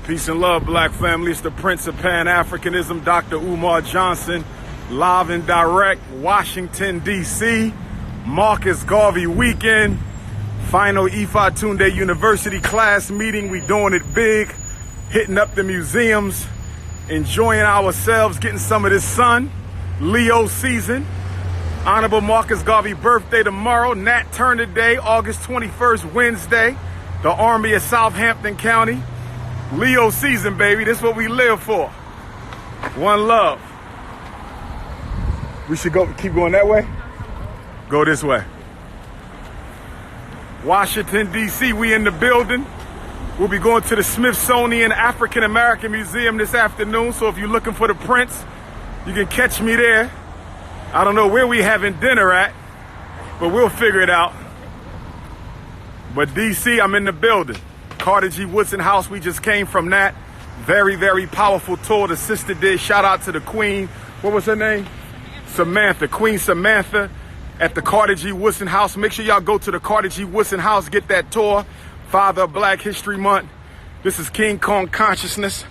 Peace and love, black family. It's the Prince of Pan-Africanism, Dr. Umar Johnson, live and direct, Washington, D.C. Marcus Garvey weekend, final Ifatunde University class meeting. We doing it big, hitting up the museums, enjoying ourselves, getting some of this sun. Leo season. Honorable Marcus Garvey birthday tomorrow. Nat Turner Day, August 21st, Wednesday. The Army of Southampton County. Leo season, baby. This is what we live for. One love. We should keep going that way? Go this way. Washington, D.C., we in the building. We'll be going to the Smithsonian African American Museum this afternoon. So if you're looking for the Prince, you can catch me there. I don't know where we having dinner at, but we'll figure it out. But D.C., I'm in the building. Carter G. Woodson House, we just came from that. Very, very powerful tour the sister did. Shout out to the Queen. What was her name? Samantha. Queen Samantha at the Carter G. Woodson House. Make sure y'all go to the Carter G. Woodson House, get that tour. Father of Black History Month. This is King Kong Consciousness.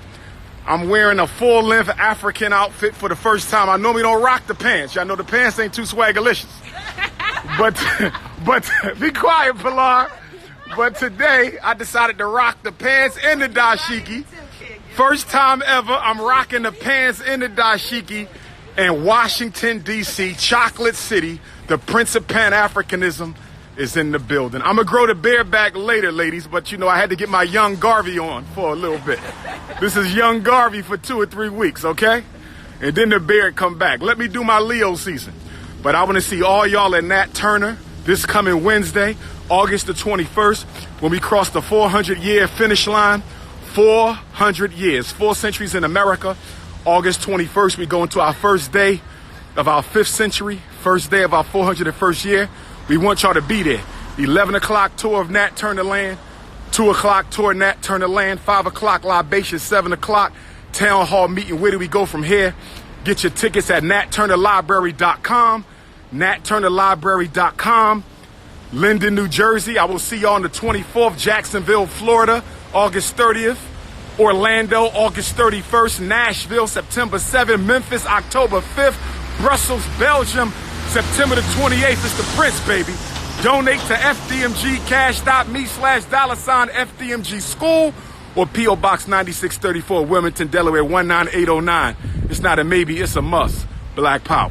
I'm wearing a full-length African outfit for the first time. I normally don't rock the pants. Y'all know the pants ain't too swagalicious. But be quiet, Pilar. But today, I decided to rock the pants and the dashiki. First time ever, I'm rocking the pants and the dashiki in Washington, D.C., Chocolate City. The Prince of Pan-Africanism is in the building. I'm going to grow the beard back later, ladies, but you know, I had to get my young Garvey on for a little bit. This is young Garvey for 2 or 3 weeks, okay? And then the beard come back. Let me do my Leo season. But I want to see all y'all at Nat Turner this coming Wednesday, August the 21st, when we cross the 400-year finish line. 400 years, 4 centuries in America. August 21st, we go into our first day of our 5th century, first day of our 401st year. We want y'all to be there. 11 o'clock tour of Nat Turner Land, 2 o'clock tour Nat Turner Land, 5 o'clock libation, 7 o'clock town hall meeting. Where do we go from here? Get your tickets at natturnerlibrary.com, natturnerlibrary.com. Linden, New Jersey. I will see y'all on the 24th. Jacksonville, Florida, August 30th. Orlando, August 31st. Nashville, September 7th. Memphis, October 5th. Brussels, Belgium, September the 28th. It's the Prince, baby. Donate to FDMG, cash.me/$FDMG school or P.O. Box 9634, Wilmington, Delaware 19809. It's not a maybe, it's a must. Black Power.